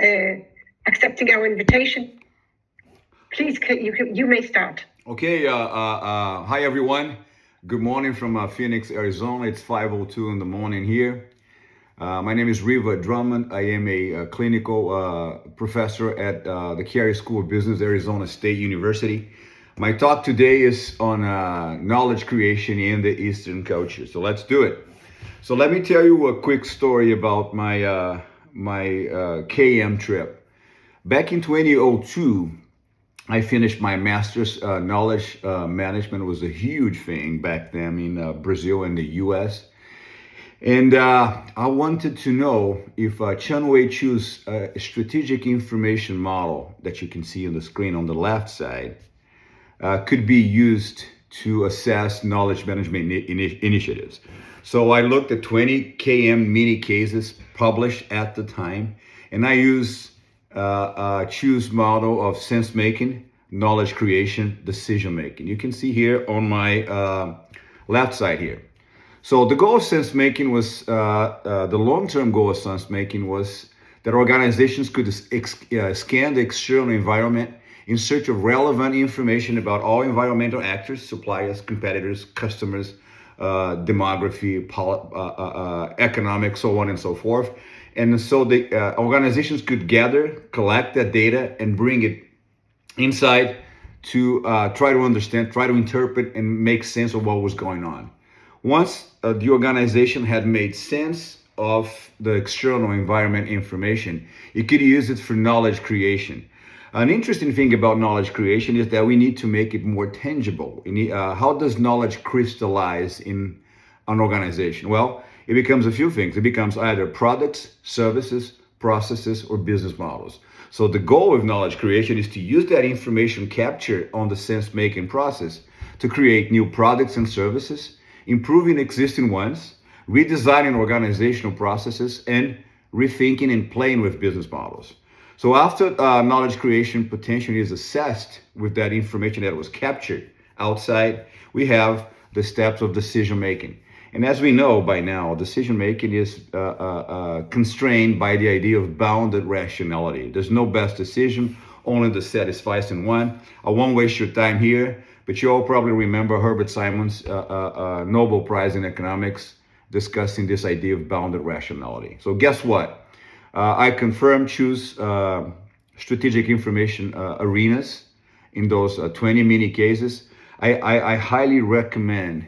accepting our invitation. Please, you may start. Okay, hi everyone. Good morning from Phoenix, Arizona. It's 5:02 in the morning here. My name is Riva Drummond. I am a clinical professor at the Carey School of Business, Arizona State University. My talk today is on knowledge creation in the Eastern culture. So let's do it. So let me tell you a quick story about my KM trip. Back in 2002, I finished my master's. Knowledge management was a huge thing back then in Brazil and the US. And I wanted to know if Chanwei Chu's strategic information model that you can see on the screen on the left side could be used to assess knowledge management initiatives. So I looked at 20 KM mini cases published at the time, and I used Chu's model of sense making, knowledge creation, decision making. You can see here on my left side here. So the goal of sense making was, the long-term goal of sense making was that organizations could scan the external environment in search of relevant information about all environmental actors, suppliers, competitors, customers, demography, economics, so on and so forth. And so the organizations could gather, collect that data, and bring it inside to try to understand, try to interpret, and make sense of what was going on. Once the organization had made sense of the external environment information, it could use it for knowledge creation. An interesting thing about knowledge creation is that we need to make it more tangible. How does knowledge crystallize in an organization? Well, it becomes a few things. It becomes either products, services, processes, or business models. So the goal of knowledge creation is to use that information captured on the sense-making process to create new products and services, improving existing ones, redesigning organizational processes, and rethinking and playing with business models. So after knowledge creation potential is assessed with that information that was captured outside, we have the steps of decision making. And as we know by now, decision making is constrained by the idea of bounded rationality. There's no best decision, only the satisficing one. I won't waste your time here, but you all probably remember Herbert Simon's Nobel Prize in Economics discussing this idea of bounded rationality. So guess what? I confirmed Chu's strategic information arenas in those 20 mini cases. I highly recommend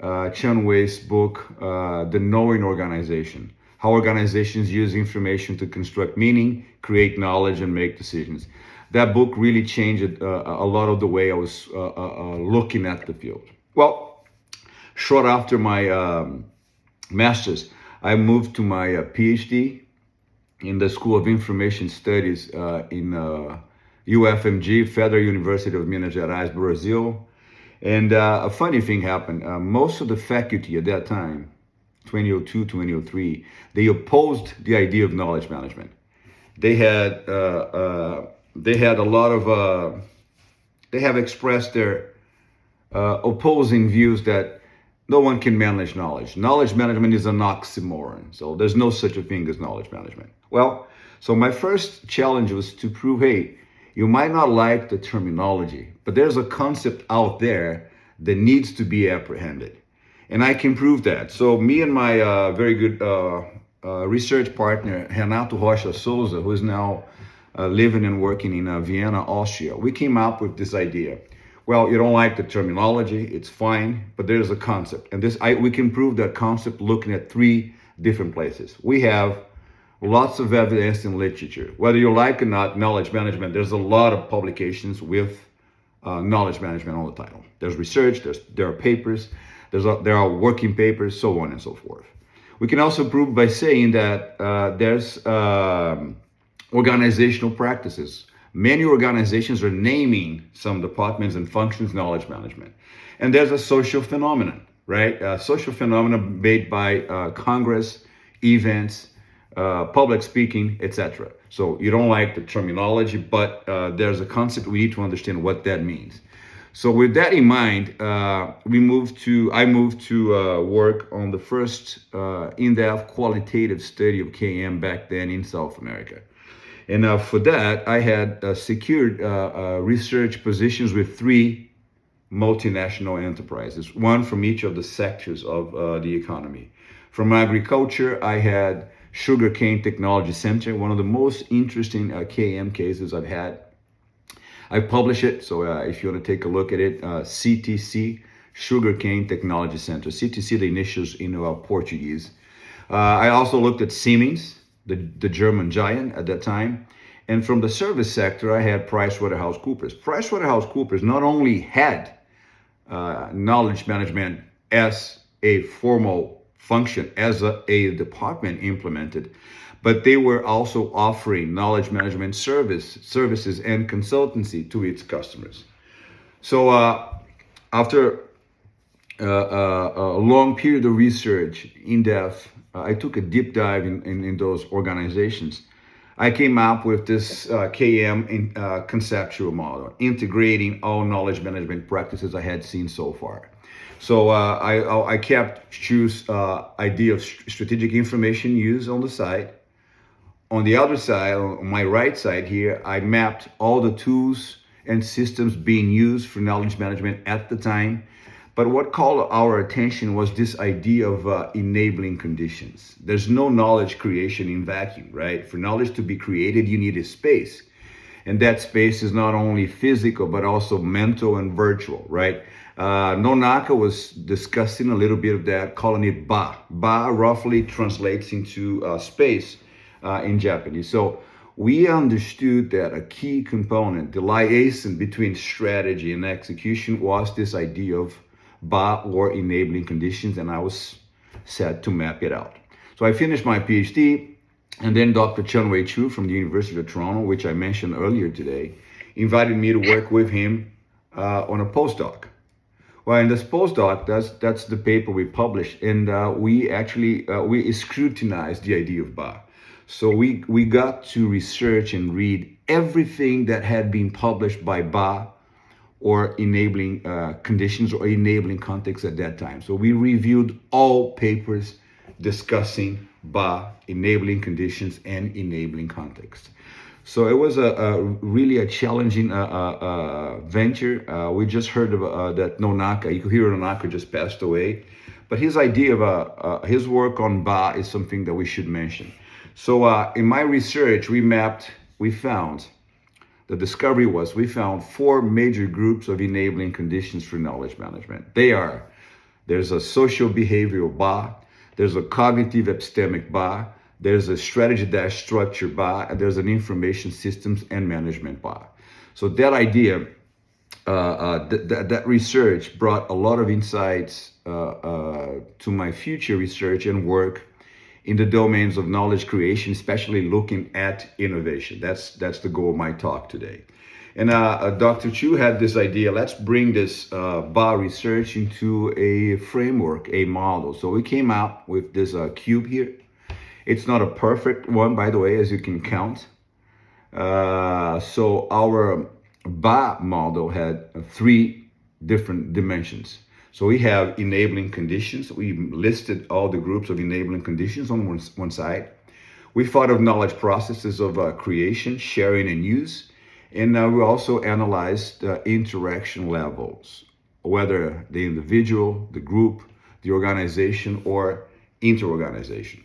Chanwei's book, The Knowing Organization, How Organizations Use Information to Construct Meaning, Create Knowledge, and Make Decisions. That book really changed a lot of the way I was looking at the field. Well, short after my master's, I moved to my PhD in the School of Information Studies in UFMG, Federal University of Minas Gerais, Brazil. And a funny thing happened. Most of the faculty at that time, 2002, 2003, they opposed the idea of knowledge management. They had a lot of, they have expressed their opposing views that no one can manage knowledge. Knowledge management is an oxymoron. So there's no such a thing as knowledge management. Well, so my first challenge was to prove, hey, you might not like the terminology, but there's a concept out there that needs to be apprehended. And I can prove that. So me and my very good research partner, Renato Rocha Souza, who is now living and working in Vienna, Austria, we came up with this idea. Well, you don't like the terminology, it's fine, but there's a concept. And we can prove that concept looking at three different places. We have lots of evidence in literature. Whether you like or not knowledge management, there's a lot of publications with knowledge management on the title. There's research, there are papers, there are working papers, so on and so forth. We can also prove by saying that there's organizational practices. Many organizations are naming some departments and functions knowledge management. And there's a social phenomenon, right? Social phenomenon made by Congress, events, public speaking, etc. So you don't like the terminology, but there's a concept we need to understand what that means. So with that in mind, I moved to work on the first in-depth qualitative study of KM back then in South America. And for that, I had secured research positions with three multinational enterprises, one from each of the sectors of the economy. From agriculture, I had Sugarcane Technology Center, one of the most interesting KM cases I've had. I published it, so if you want to take a look at it, CTC, Sugarcane Technology Center. CTC, the initials in Portuguese. I also looked at Siemens, the German giant at that time. And from the service sector, I had PricewaterhouseCoopers. PricewaterhouseCoopers not only had knowledge management as a formal function, as a department implemented, but they were also offering knowledge management services and consultancy to its customers. So after a long period of research, in depth, I took a deep dive in those organizations. I came up with this KM conceptual model, integrating all knowledge management practices I had seen so far. So I kept choose idea of strategic information use on the side. On the other side, on my right side here, I mapped all the tools and systems being used for knowledge management at the time. But what called our attention was this idea of enabling conditions. There's no knowledge creation in vacuum, right? For knowledge to be created, you need a space. And that space is not only physical, but also mental and virtual, right? Nonaka was discussing a little bit of that, calling it ba. Ba roughly translates into space in Japanese. So we understood that a key component, the liaison between strategy and execution, was this idea of ba, or enabling conditions, and I was set to map it out. So I finished my PhD, and then Dr. Chun-Wei Chu from the University of Toronto, which I mentioned earlier today, invited me to work with him on a postdoc. Well, in this postdoc, that's the paper we published, and we actually we scrutinized the idea of ba. So we got to research and read everything that had been published by ba, or enabling conditions or enabling context at that time. So we reviewed all papers discussing ba, enabling conditions, and enabling context. So it was really a challenging venture. We just heard of that Nonaka, Yukihiro Nonaka, just passed away. But his idea of his work on ba is something that we should mention. So in my research, we found four major groups of enabling conditions for knowledge management. There's a social behavioral ba, there's a cognitive epistemic ba, there's a strategy-structure ba, and there's an information systems and management ba. So that idea, that research brought a lot of insights to my future research and work in the domains of knowledge creation, especially looking at innovation. That's the goal of my talk today. And Dr. Chu had this idea, let's bring this ba research into a framework, a model. So we came out with this cube here. It's not a perfect one, by the way, as you can count. So our ba model had three different dimensions. So we have enabling conditions. We listed all the groups of enabling conditions on one side. We thought of knowledge processes of creation, sharing, and use. And we also analyzed interaction levels, whether the individual, the group, the organization, or inter-organization.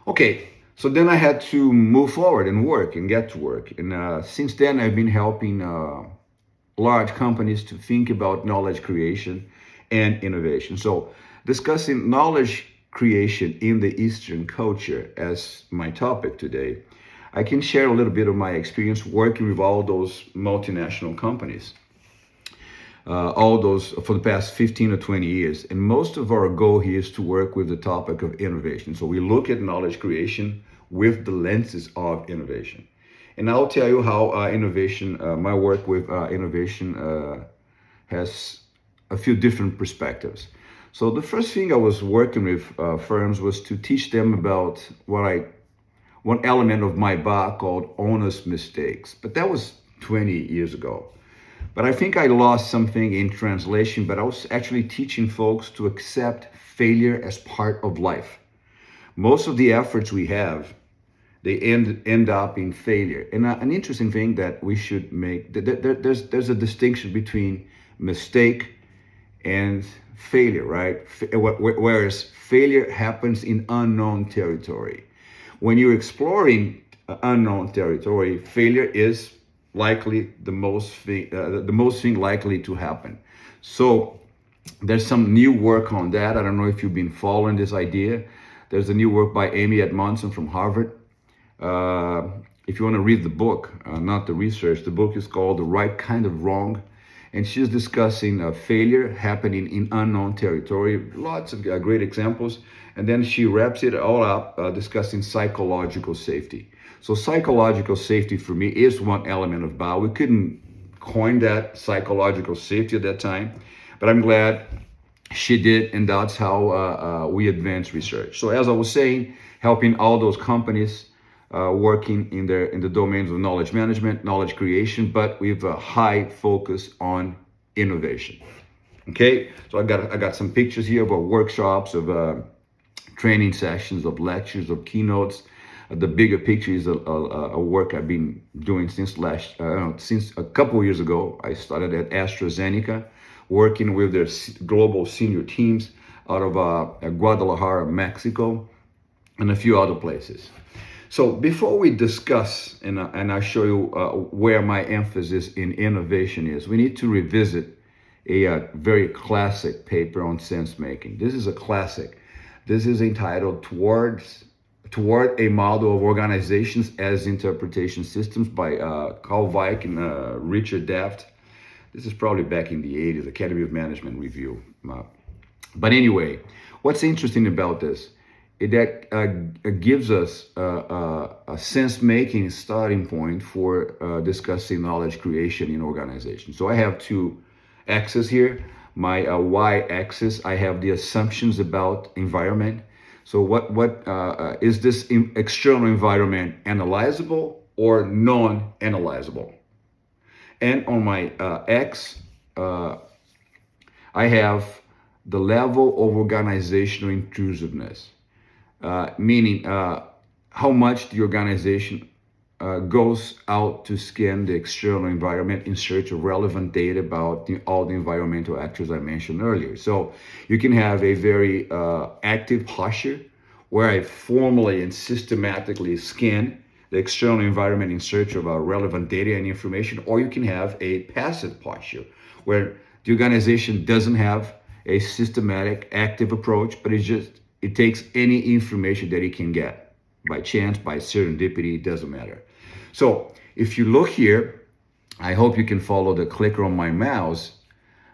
Okay, so then I had to move forward and work and get to work. And since then, I've been helping large companies to think about knowledge creation and innovation. So discussing knowledge creation in the Eastern culture as my topic today, I can share a little bit of my experience working with all those multinational companies, all those for the past 15 or 20 years. And most of our goal here is to work with the topic of innovation. So we look at knowledge creation with the lenses of innovation. And I'll tell you how innovation, my work with innovation has a few different perspectives. So the first thing I was working with firms was to teach them about one element of my ba called honest mistakes. But that was 20 years ago. But I think I lost something in translation, but I was actually teaching folks to accept failure as part of life. Most of the efforts we have they end up in failure. And an interesting thing that we should make, there's a distinction between mistake and failure, right? Whereas failure happens in unknown territory. When you're exploring unknown territory, failure is likely the most thing likely to happen. So there's some new work on that. I don't know if you've been following this idea. There's a new work by Amy Edmondson from Harvard. If you want to read the book, not the research, the book is called The Right Kind of Wrong. And she's discussing failure happening in unknown territory, lots of great examples. And then she wraps it all up discussing psychological safety. So psychological safety for me is one element of BOW. We couldn't coin that psychological safety at that time, but I'm glad she did, and that's how we advance research. So as I was saying, helping all those companies working in the domains of knowledge management, knowledge creation, but with a high focus on innovation. Okay, so I got some pictures here of workshops, of training sessions, of lectures, of keynotes. The bigger picture is a work I've been doing since since a couple of years ago. I started at AstraZeneca, working with their global senior teams out of Guadalajara, Mexico, and a few other places. So before we discuss, and I show you where my emphasis in innovation is, we need to revisit a very classic paper on sense making. This is a classic. This is entitled Toward a Model of Organizations as Interpretation Systems by Carl Weick and Richard Daft. This is probably back in the 80s, Academy of Management review. But anyway, what's interesting about this is that gives us a sense-making starting point for discussing knowledge creation in organizations. So I have two axes here. My y-axis, I have the assumptions about environment. So what is this external environment analyzable or non-analyzable? And on my X, I have the level of organizational intrusiveness, meaning how much the organization goes out to scan the external environment in search of relevant data about all the environmental actors I mentioned earlier. So you can have a very active posture where I formally and systematically scan the external environment in search of relevant data and information, or you can have a passive posture where the organization doesn't have a systematic, active approach, but it takes any information that it can get by chance, by serendipity, it doesn't matter. So if you look here, I hope you can follow the clicker on my mouse.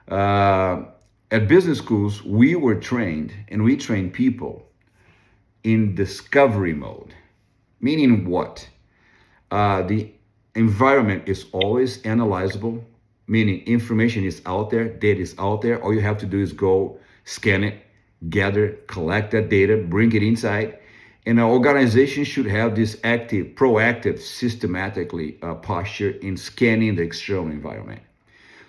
At business schools, we were trained, and we train people in discovery mode. Meaning what? The environment is always analyzable, meaning information is out there, data is out there. All you have to do is go scan it, gather, collect that data, bring it inside. And our organization should have this active, proactive, systematically posture in scanning the external environment.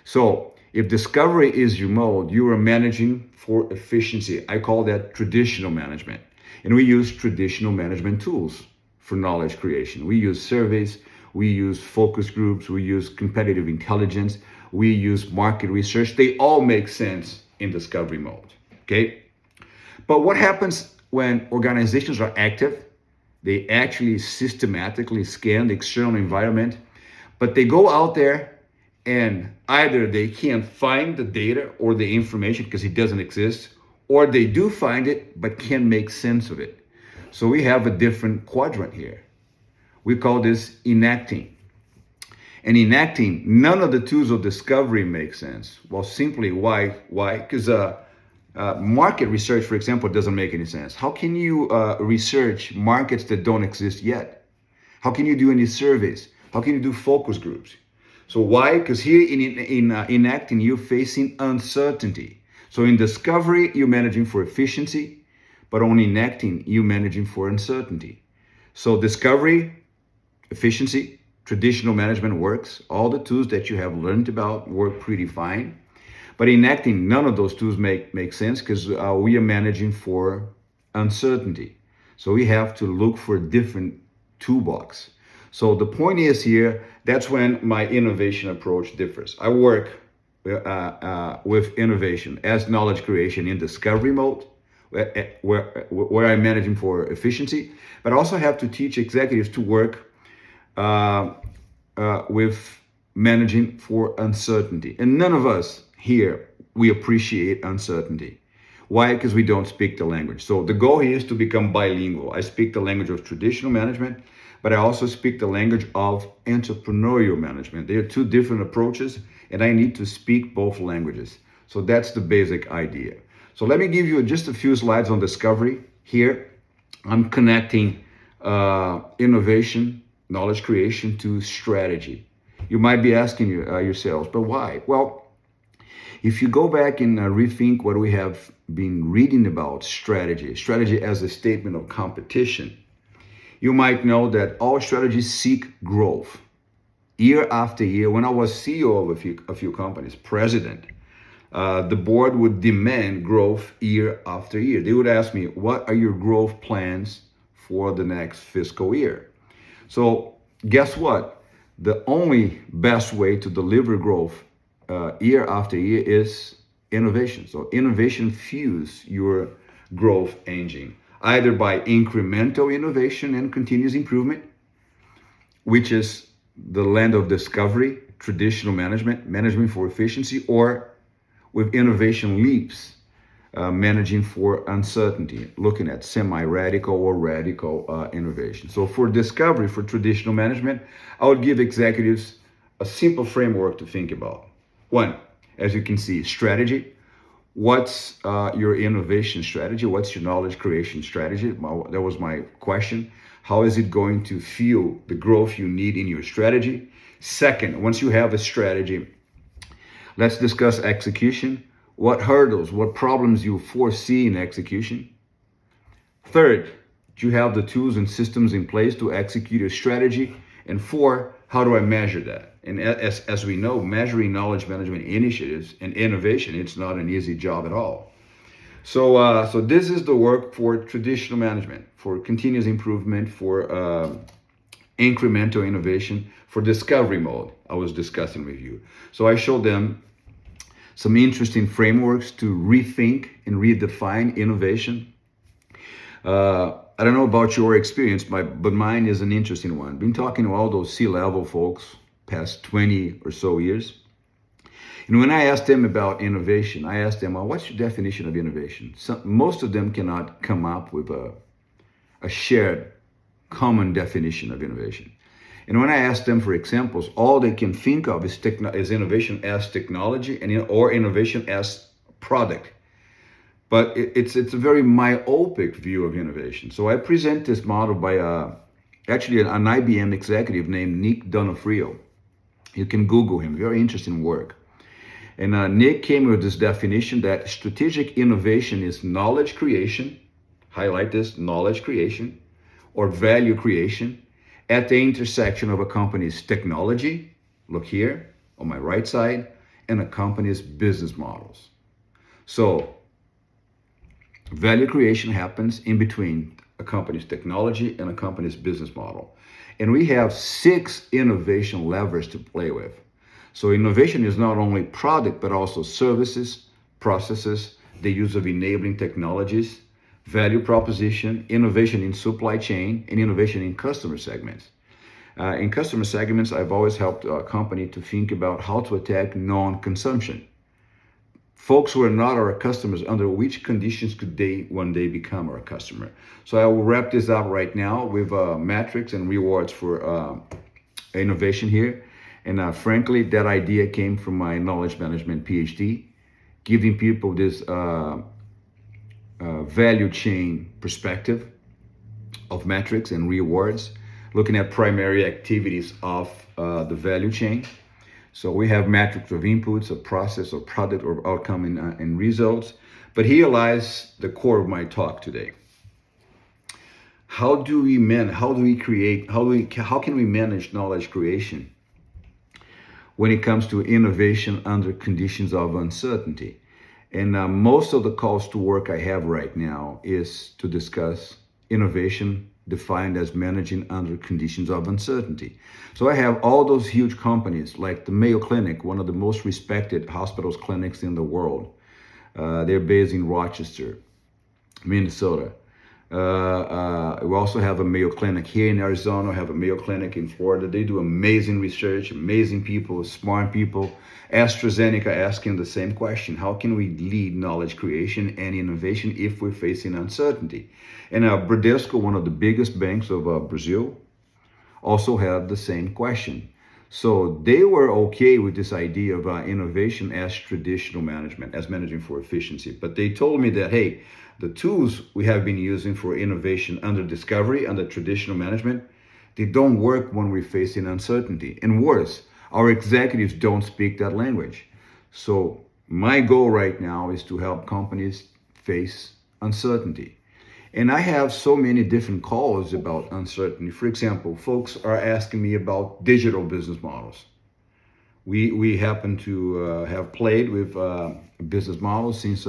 So if discovery is your mode, you are managing for efficiency. I call that traditional management. And we use traditional management tools for knowledge creation. We use surveys, we use focus groups, we use competitive intelligence, we use market research. They all make sense in discovery mode, okay? But what happens when organizations are active? They actually systematically scan the external environment, but they go out there and either they can't find the data or the information because it doesn't exist, or they do find it but can't make sense of it. So we have a different quadrant here. We call this enacting. And enacting, none of the tools of discovery make sense. Well, simply why? Because market research, for example, doesn't make any sense. How can you research markets that don't exist yet? How can you do any surveys? How can you do focus groups? So why? Because here in enacting, you're facing uncertainty. So in discovery, you're managing for efficiency, but on enacting, you're managing for uncertainty. So discovery, efficiency, traditional management works. All the tools that you have learned about work pretty fine. But enacting, none of those tools make sense because we are managing for uncertainty. So we have to look for different toolbox. So the point is here, that's when my innovation approach differs. I work with innovation as knowledge creation in discovery mode, where I'm managing for efficiency, but I also have to teach executives to work with managing for uncertainty. And none of us here, we appreciate uncertainty. Why? Because we don't speak the language. So the goal here is to become bilingual. I speak the language of traditional management, but I also speak the language of entrepreneurial management. They are two different approaches, and I need to speak both languages. So that's the basic idea. So let me give you just a few slides on discovery. Here, I'm connecting innovation, knowledge creation to strategy. You might be asking yourselves, but why? Well, if you go back and rethink what we have been reading about strategy as a statement of competition, you might know that all strategies seek growth. Year after year, when I was CEO of a few companies, president, the board would demand growth year after year. They would ask me, what are your growth plans for the next fiscal year? So guess what? The only best way to deliver growth year after year is innovation. So innovation fuels your growth engine, either by incremental innovation and continuous improvement, which is the land of discovery, traditional management for efficiency, or with innovation leaps, managing for uncertainty, looking at semi-radical or radical innovation. So for discovery, for traditional management, I would give executives a simple framework to think about. One, as you can see, strategy. What's your innovation strategy? What's your knowledge creation strategy? That was my question. How is it going to fuel the growth you need in your strategy? Second, once you have a strategy, let's discuss execution. What hurdles, what problems you foresee in execution? Third, do you have the tools and systems in place to execute your strategy? And four, how do I measure that? And as we know, measuring knowledge management initiatives and innovation, it's not an easy job at all. So this is the work for traditional management, for continuous improvement, for incremental innovation, for discovery mode, I was discussing with you. So I showed them some interesting frameworks to rethink and redefine innovation. I don't know about your experience, but mine is an interesting one. Been talking to all those C-level folks past 20 or so years. And when I asked them about innovation, I asked them, well, what's your definition of innovation? Most of them cannot come up with a shared common definition of innovation. And when I ask them for examples, all they can think of is innovation as technology or innovation as product. But it's a very myopic view of innovation. So I present this model by actually an IBM executive named Nick Donofrio. You can Google him, very interesting work. And Nick came with this definition that strategic innovation is knowledge creation, highlight this, knowledge creation, or value creation at the intersection of a company's technology, look here on my right side, and a company's business models. So value creation happens in between a company's technology and a company's business model. And we have 6 innovation levers to play with. So innovation is not only product, but also services, processes, the use of enabling technologies, value proposition, innovation in supply chain, and innovation in customer segments. In customer segments, I've always helped a company to think about how to attack non-consumption. Folks who are not our customers, under which conditions could they one day become our customer? So I will wrap this up right now with metrics and rewards for innovation here. And frankly, that idea came from my knowledge management PhD, giving people this value chain perspective of metrics and rewards, looking at primary activities of the value chain. So we have metrics of inputs, of process, of product, or outcome and results. But here lies the core of my talk today. How can we manage knowledge creation when it comes to innovation under conditions of uncertainty? And most of the calls to work I have right now is to discuss innovation defined as managing under conditions of uncertainty. So I have all those huge companies like the Mayo Clinic, one of the most respected hospitals clinics in the world. They're based in Rochester, Minnesota. We also have a Mayo Clinic here in Arizona. We have a Mayo Clinic in Florida. They do amazing research, amazing people, smart people. AstraZeneca asking the same question: how can we lead knowledge creation and innovation if we're facing uncertainty? And Bradesco, one of the biggest banks of Brazil, also had the same question. So they were okay with this idea of innovation as traditional management, as managing for efficiency. But they told me that, hey, the tools we have been using for innovation under discovery, under traditional management, they don't work when we're facing uncertainty. And worse, our executives don't speak that language. So my goal right now is to help companies face uncertainty. And I have so many different calls about uncertainty. For example, folks are asking me about digital business models. We happen to have played with business models since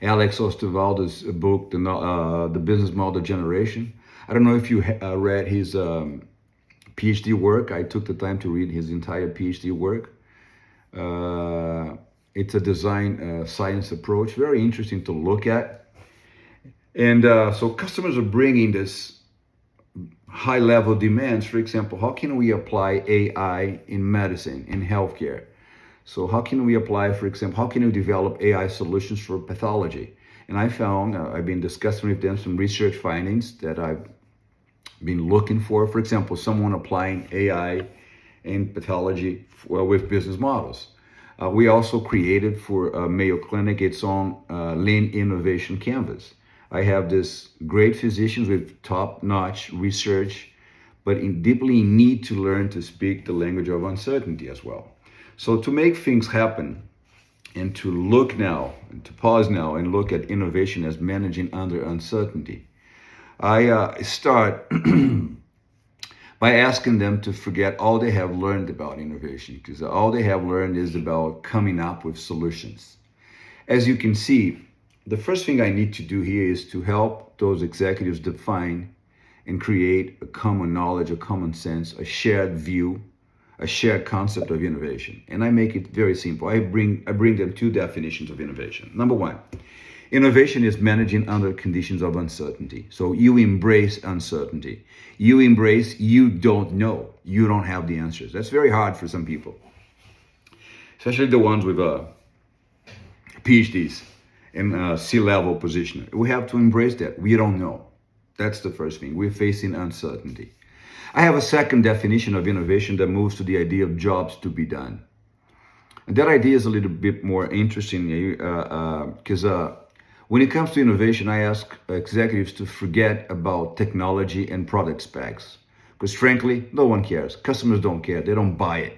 Alex Osterwalder's book, The Business Model Generation. I don't know if you read his PhD work. I took the time to read his entire PhD work. It's a design science approach, very interesting to look at. And so customers are bringing this high level demands. For example, how can we apply AI in medicine, in healthcare? So how can we apply, for example, how can we develop AI solutions for pathology? And I found, I've been discussing with them some research findings that I've been looking for. For example, someone applying AI in pathology with business models. We also created for Mayo Clinic its own Lean Innovation Canvas. I have this great physicians with top-notch research, but deeply need to learn to speak the language of uncertainty as well. So to make things happen and to look now, and to pause now and look at innovation as managing under uncertainty, I start by asking them to forget all they have learned about innovation, because all they have learned is about coming up with solutions. As you can see, the first thing I need to do here is to help those executives define and create a common knowledge, a common sense, a shared view, a shared concept of innovation. And I make it very simple. I bring them two definitions of innovation. Number one, innovation is managing under conditions of uncertainty. So you embrace uncertainty. You embrace you don't know. You don't have the answers. That's very hard for some people, especially the ones with PhDs in C-level position. We have to embrace that. We don't know. That's the first thing. We're facing uncertainty. I have a second definition of innovation that moves to the idea of jobs to be done. And that idea is a little bit more interesting because when it comes to innovation, I ask executives to forget about technology and product specs. Because frankly, no one cares. Customers don't care. They don't buy it.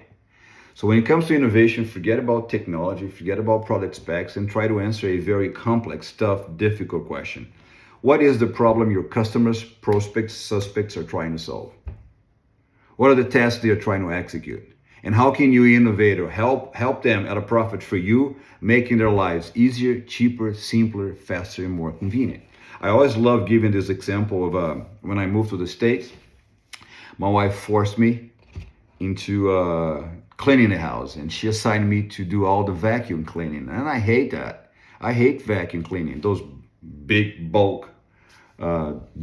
So when it comes to innovation, forget about technology, forget about product specs, and try to answer a very complex, tough, difficult question. What is the problem your customers, prospects, suspects are trying to solve? What are the tasks they are trying to execute? And how can you innovate or help them at a profit for you, making their lives easier, cheaper, simpler, faster, and more convenient? I always love giving this example of when I moved to the States, my wife forced me into cleaning the house, and she assigned me to do all the vacuum cleaning. And I hate that. I hate vacuum cleaning, those big bulk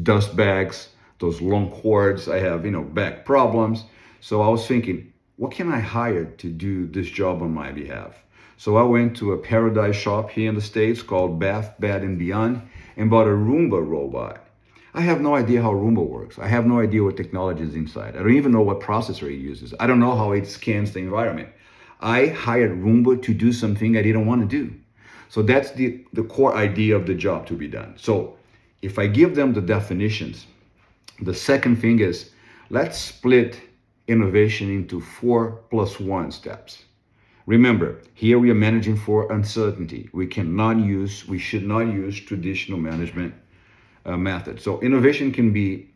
dust bags, those long cords. I have, back problems. So I was thinking, what can I hire to do this job on my behalf? So I went to a paradise shop here in the States called Bath, Bed and Beyond and bought a Roomba robot. I have no idea how Roomba works. I have no idea what technology is inside. I don't even know what processor it uses. I don't know how it scans the environment. I hired Roomba to do something I didn't want to do. So that's the core idea of the job to be done. So if I give them the definitions, the second thing is, let's split innovation into 4+1 steps. Remember, here we are managing for uncertainty. We should not use traditional management method. So innovation can be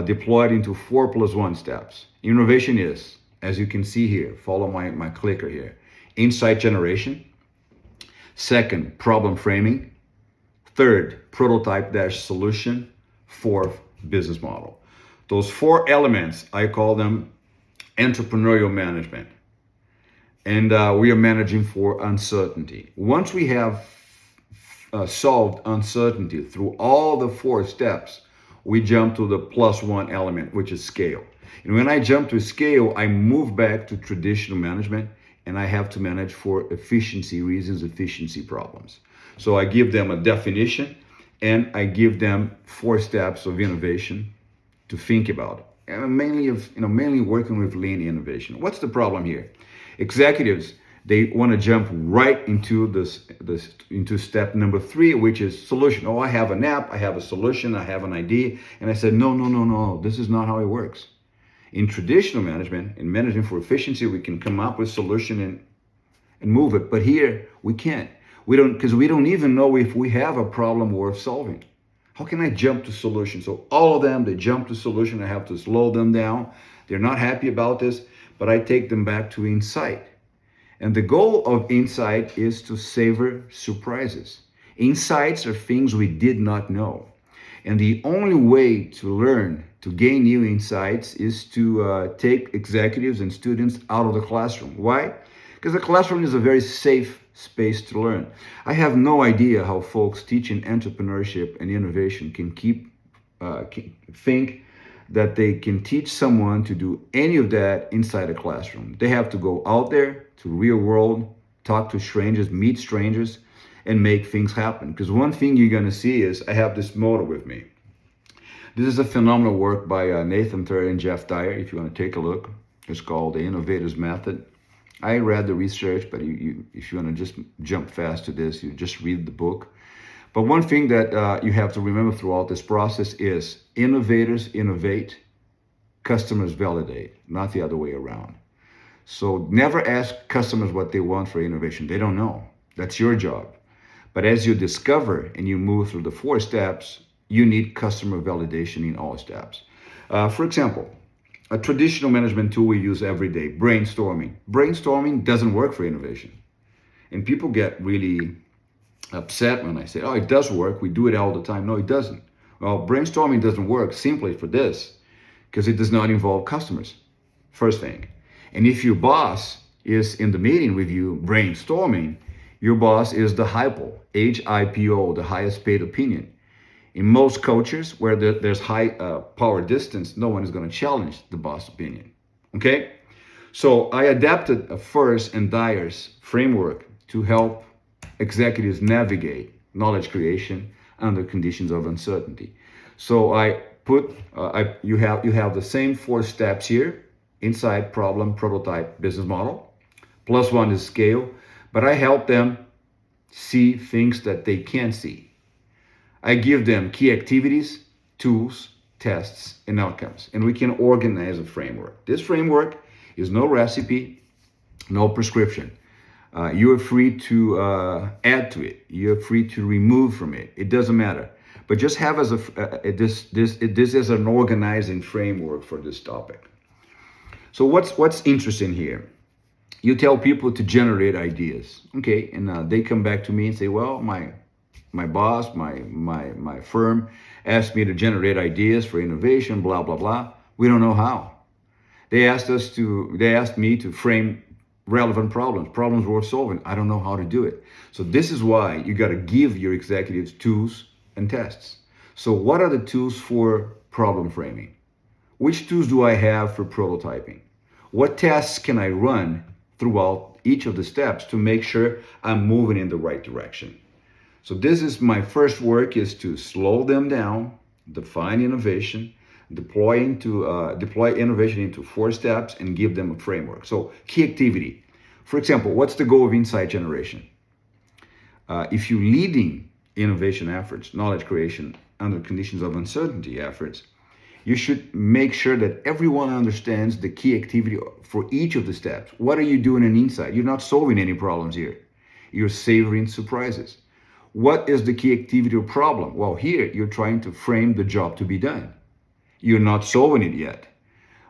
deployed into 4+1 steps. Innovation is, as you can see here, follow my clicker here, insight generation. Second, problem framing. Third, prototype-solution. fourth business model. Those 4 elements, I call them entrepreneurial management. And we are managing for uncertainty. Once we have solved uncertainty through all the 4 steps, we jump to the +1 element, which is scale. And when I jump to scale, I move back to traditional management, and I have to manage for efficiency reasons, efficiency problems. So I give them a definition, and I give them 4 steps of innovation to think about. And mainly working with lean innovation. What's the problem here? Executives, they want to jump right into into step number 3, which is solution. Oh, I have an app, I have a solution, I have an idea. And I said, no, this is not how it works. In traditional management, in managing for efficiency, we can come up with a solution and move it. But here, we can't. Because we don't even know if we have a problem worth solving. How can I jump to solution? So all of them, they jump to solution. I have to slow them down. They're not happy about this, but I take them back to insight. And the goal of insight is to savor surprises. Insights are things we did not know. And the only way to learn, to gain new insights, is to take executives and students out of the classroom. Why? Because the classroom is a very safe space to learn. I have no idea how folks teaching entrepreneurship and innovation can think that they can teach someone to do any of that inside a classroom. They have to go out there to real world, talk to strangers, meet strangers, and make things happen. Because one thing you're going to see is, I have this motto with me. This is a phenomenal work by Nathan Turner and Jeff Dyer. If you want to take a look, it's called The Innovator's Method. I read the research, but if you want to just jump fast to this, you just read the book. But one thing that you have to remember throughout this process is, innovators innovate, customers validate, not the other way around. So never ask customers what they want for innovation. They don't know. That's your job. But as you discover and you move through the 4 steps, you need customer validation in all steps. For example, a traditional management tool we use every day, brainstorming. Brainstorming doesn't work for innovation. And people get really upset when I say, oh, it does work, we do it all the time. No, it doesn't. Well, brainstorming doesn't work simply for this, because it does not involve customers, first thing. And if your boss is in the meeting with you brainstorming, your boss is the HIPO, H-I-P-O, the highest paid opinion. In most cultures where there's high power distance, no one is going to challenge the boss opinion. Okay? So I adapted a Furse and Dyer's framework to help executives navigate knowledge creation under conditions of uncertainty. So I put, you have the same 4 steps here: insight, problem, prototype, business model. +1 is scale, but I help them see things that they can't see. I give them key activities, tools, tests, and outcomes, and we can organize a framework. This framework is no recipe, no prescription. You are free to add to it. You're free to remove from it. It doesn't matter. But just have as this is an organizing framework for this topic. So what's interesting here? You tell people to generate ideas, okay, and they come back to me and say, well, my boss, my firm asked me to generate ideas for innovation, blah, blah, blah. We don't know how. They asked me to frame relevant problems worth solving. I don't know how to do it. So this is why you got to give your executives tools and tests. So what are the tools for problem framing? Which tools do I have for prototyping? What tests can I run throughout each of the steps to make sure I'm moving in the right direction? So this is my first work, is to slow them down, define innovation, deploy innovation into 4 steps, and give them a framework. So key activity. For example, what's the goal of insight generation? If you're leading innovation efforts, knowledge creation under conditions of uncertainty efforts, you should make sure that everyone understands the key activity for each of the steps. What are you doing in insight? You're not solving any problems here. You're savoring surprises. What is the key activity or problem? Well, here you're trying to frame the job to be done. You're not solving it yet.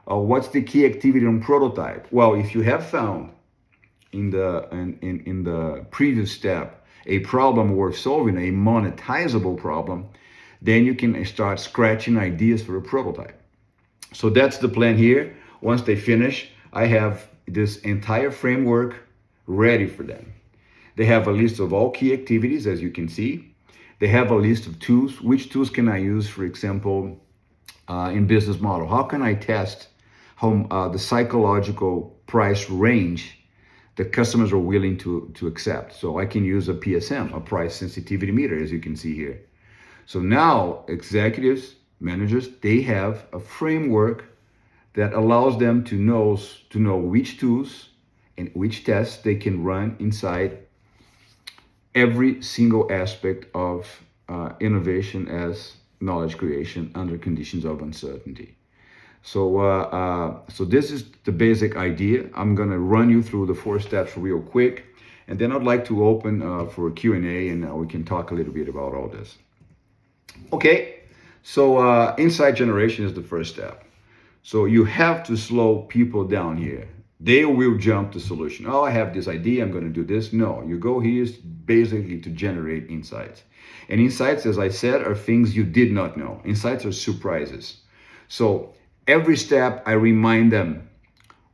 What's the key activity on prototype? Well, if you have found in the previous step a problem worth solving, a monetizable problem, then you can start scratching ideas for a prototype. So that's the plan here. Once they finish, I have this entire framework ready for them. They have a list of all key activities, as you can see. They have a list of tools. Which tools can I use, for example, in business model? How can I test how the psychological price range that customers are willing to accept? So I can use a PSM, a price sensitivity meter, as you can see here. So now executives, managers, they have a framework that allows them to know which tools and which tests they can run inside every single aspect of innovation as knowledge creation under conditions of uncertainty. So this is the basic idea. I'm gonna run you through the 4 steps real quick, and then I'd like to open for a Q&A, and we can talk a little bit about all this. Okay, so insight generation is the first step. So you have to slow people down here. They will jump to solution. Oh, I have this idea, I'm going to do this. No, you go here is basically to generate insights. And insights, as I said, are things you did not know. Insights are surprises. So every step, I remind them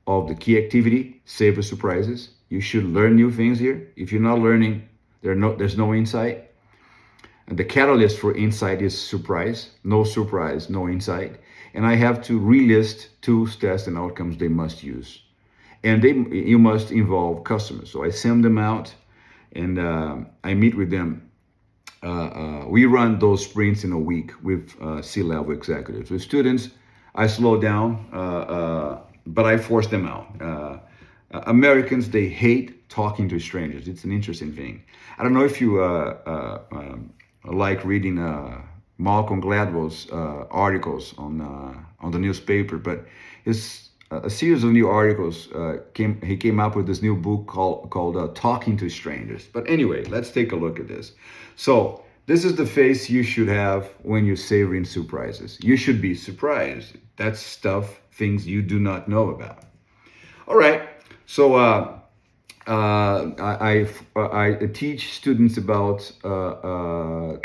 of the key activity, savor surprises. You should learn new things here. If you're not learning, there's no insight. And the catalyst for insight is surprise. No surprise, no insight. And I have to relist tools, tests, and outcomes they must use. And you must involve customers. So I send them out, and I meet with them. We run those sprints in a week with C-level executives. With students, I slow down, but I force them out. Americans, they hate talking to strangers. It's an interesting thing. I don't know if you like reading Malcolm Gladwell's articles on the newspaper, but his a series of new articles he came up with this new book called Talking to Strangers. But anyway, let's take a look at this. So this is the face you should have when you're savoring surprises. You should be surprised. That's things you do not know about. All right. So I teach students about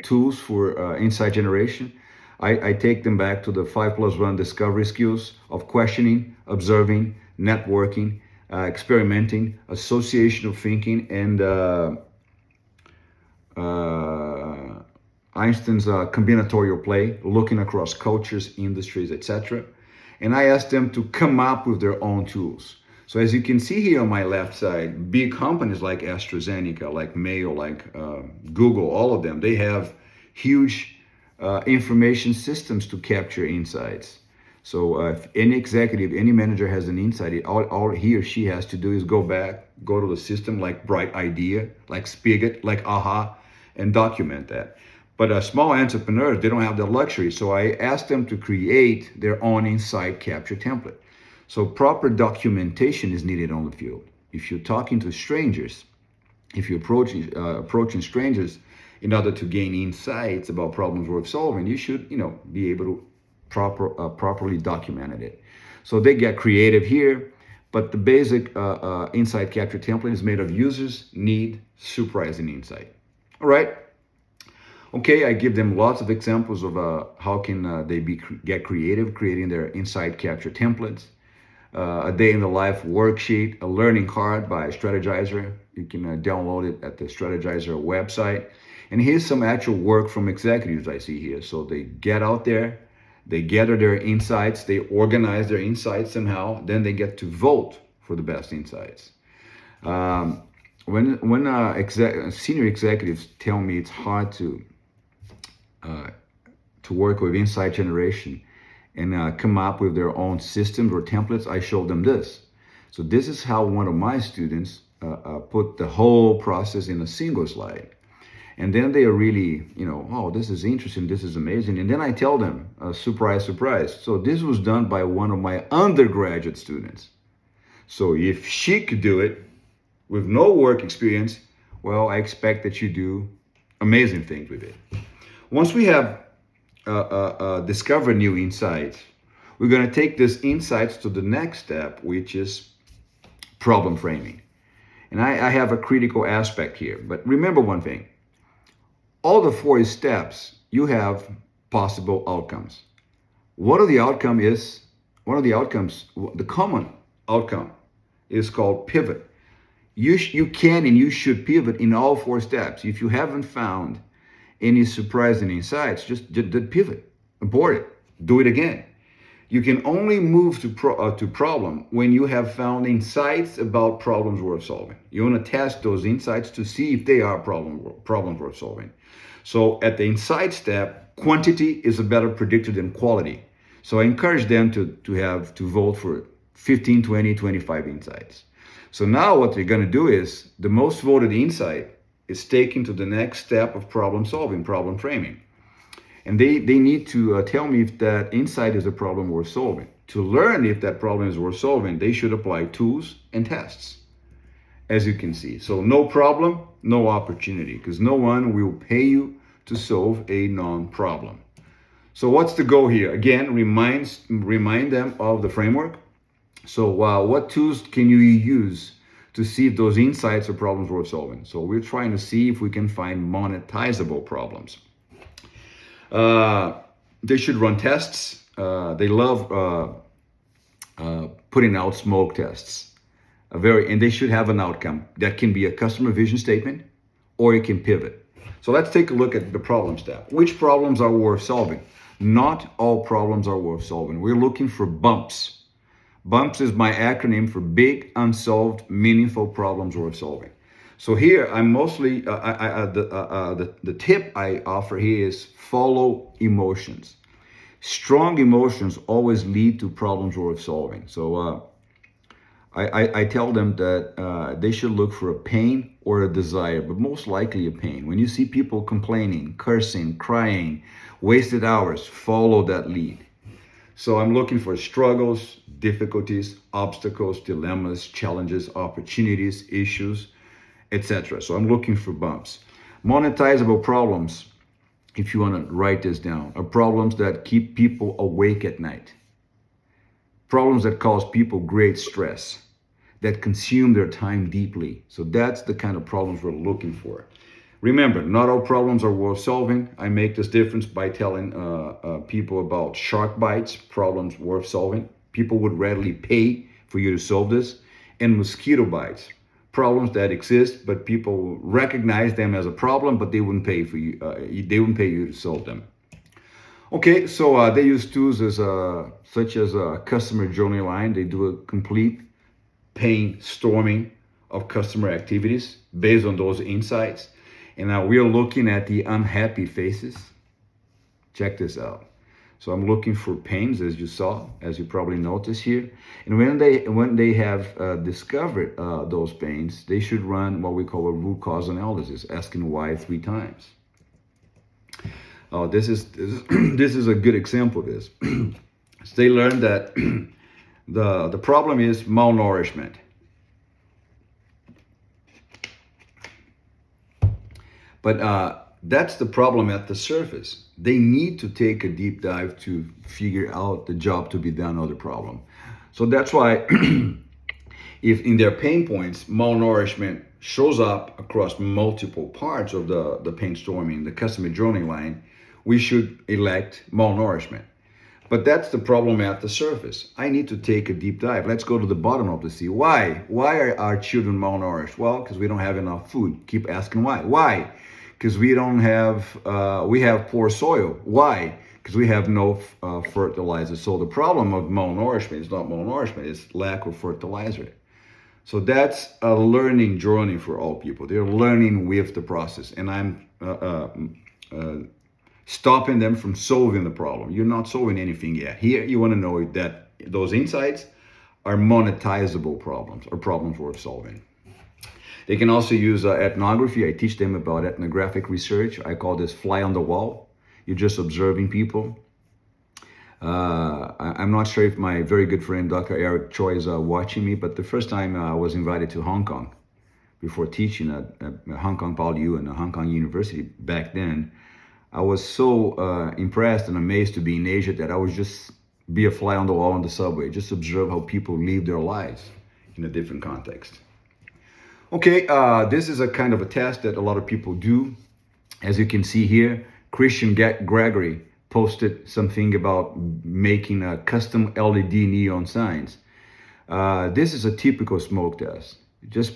tools for insight generation. I take them back to the 5+1 discovery skills of questioning, observing, networking, experimenting, associational thinking, and Einstein's combinatorial play, looking across cultures, industries, etc. And I ask them to come up with their own tools. So as you can see here on my left side, big companies like AstraZeneca, like Mayo, like Google, all of them, they have huge information systems to capture insights. So if any executive, any manager has an insight, all he or she has to do is go to the system like Bright Idea, like Spigot, like AHA, and document that. But small entrepreneurs, they don't have the luxury. So I ask them to create their own insight capture template. So proper documentation is needed on the field. If you're talking to strangers, if you're approaching strangers in order to gain insights about problems worth solving, you should, be able to properly document it. So they get creative here, but the basic insight capture template is made of users need surprising insight. All right. Okay, I give them lots of examples of how can they get creative creating their insight capture templates. A day in the life worksheet, a learning card by Strategizer. You can download it at the Strategizer website. And here's some actual work from executives I see here. So they get out there, they gather their insights, they organize their insights somehow, then they get to vote for the best insights. When senior executives tell me it's hard to work with insight generation and come up with their own systems or templates, I show them this. So this is how one of my students put the whole process in a single slide. And then they are really, oh, this is interesting, this is amazing. And then I tell them, surprise, surprise. So this was done by one of my undergraduate students. So if she could do it with no work experience, well, I expect that you do amazing things with it. Once we have discovered new insights, we're going to take these insights to the next step, which is problem framing. And I have a critical aspect here. But remember one thing. All the 4 steps, you have possible outcomes. One of the outcomes, the common outcome is called pivot. You can and you should pivot in all 4 steps. If you haven't found any surprising insights, just pivot, abort it, do it again. You can only move to problem when you have found insights about problems worth solving. You want to test those insights to see if they are problems worth solving. So at the insight step, quantity is a better predictor than quality. So I encourage them to vote for 15, 20, 25 insights. So now what they're going to do is the most voted insight is taken to the next step of problem solving, problem framing. And they need to tell me if that insight is a problem worth solving. To learn if that problem is worth solving, they should apply tools and tests, as you can see. So no problem, no opportunity, because no one will pay you to solve a non-problem. So what's the goal here? Again, remind them of the framework. So what tools can you use to see if those insights are problems worth solving? So we're trying to see if we can find monetizable problems. They should run tests. They love putting out smoke tests. And they should have an outcome that can be a customer vision statement, or it can pivot. So let's take a look at the problem step. Which problems are worth solving? Not all problems are worth solving. We're looking for bumps. Bumps is my acronym for big, unsolved, meaningful problems worth solving. So here, I'm mostly, the tip I offer here is follow emotions. Strong emotions always lead to problems worth solving. So I tell them that they should look for a pain or a desire, but most likely a pain. When you see people complaining, cursing, crying, wasted hours, follow that lead. So I'm looking for struggles, difficulties, obstacles, dilemmas, challenges, opportunities, issues, etc. So I'm looking for bumps. Monetizable problems, if you want to write this down, are problems that keep people awake at night. Problems that cause people great stress, that consume their time deeply. So that's the kind of problems we're looking for. Remember, not all problems are worth solving. I make this difference by telling people about shark bites, problems worth solving. People would readily pay for you to solve this. And mosquito bites, problems that exist, but people recognize them as a problem, but they wouldn't pay for you. They wouldn't pay you to solve them. Okay, so they use tools such as a customer journey line. They do a complete pain storming of customer activities based on those insights. And now we're looking at the unhappy faces. Check this out. So I'm looking for pains, as you probably noticed here. And when they have discovered those pains, they should run what we call a root cause analysis, asking why 3 times. This is a good example of this. So they learned that the problem is malnourishment. But that's the problem at the surface. They need to take a deep dive to figure out the job to be done or the problem. So that's why if in their pain points, malnourishment shows up across multiple parts of the pain storming, the customer journey line, we should elect malnourishment. But that's the problem at the surface. I need to take a deep dive. Let's go to the bottom of the sea. Why? Why are our children malnourished? Well, because we don't have enough food. Keep asking why. Why? Because we have poor soil. Why? Because we have no fertilizer. So the problem of malnourishment is not malnourishment, it's lack of fertilizer. So that's a learning journey for all people. They're learning with the process. And I'm stopping them from solving the problem. You're not solving anything yet. Here, you want to know that those insights are monetizable problems or problems worth solving. They can also use ethnography. I teach them about ethnographic research. I call this fly on the wall. You're just observing people. I'm not sure if my very good friend, Dr. Eric Choi, is watching me, but the first time I was invited to Hong Kong before teaching at Hong Kong Paul Yu and Hong Kong University back then, I was so impressed and amazed to be in Asia that I would just be a fly on the wall on the subway, just observe how people live their lives in a different context. Okay, this is a kind of a test that a lot of people do. As you can see here, Christian Gregory posted something about making a custom LED neon signs. This is a typical smoke test. You just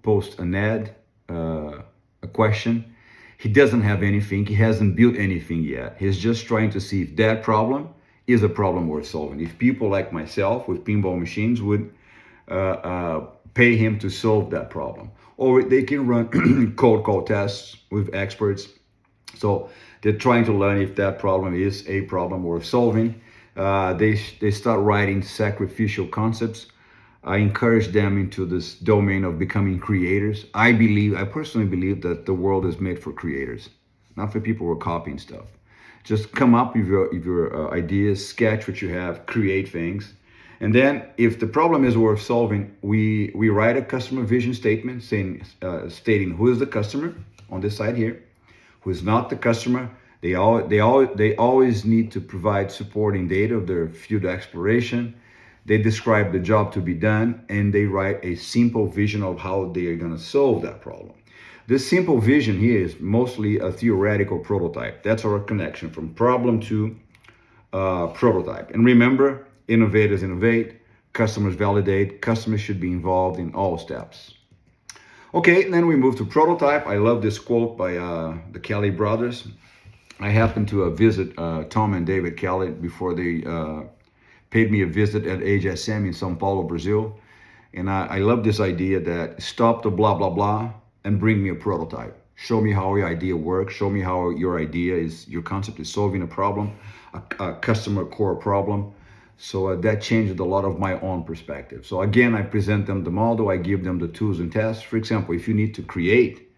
post an ad, a question. He doesn't have anything. He hasn't built anything yet. He's just trying to see if that problem is a problem worth solving. If people like myself with pinball machines would pay him to solve that problem. Or they can run cold call tests with experts. So they're trying to learn if that problem is a problem worth solving. They start writing sacrificial concepts. I encourage them into this domain of becoming creators. I personally believe that the world is made for creators, not for people who are copying stuff. Just come up with your ideas, sketch what you have, create things. And then if the problem is worth solving, we write a customer vision statement stating who is the customer on this side here, who is not the customer. They always need to provide supporting data of their field exploration. They describe the job to be done, and they write a simple vision of how they are going to solve that problem. This simple vision here is mostly a theoretical prototype. That's our connection from problem to prototype. And remember, innovators innovate, customers validate, customers should be involved in all steps. Okay, and then we move to prototype. I love this quote by the Kelly brothers. I happened to visit Tom and David Kelly before they paid me a visit at HSM in São Paulo, Brazil. And I love this idea that stop the blah, blah, blah and bring me a prototype. Show me how your idea works. Show me how your concept is solving a problem, a customer core problem. So that changed a lot of my own perspective. So again, I present them the model. I give them the tools and tests. For example, if you need to create,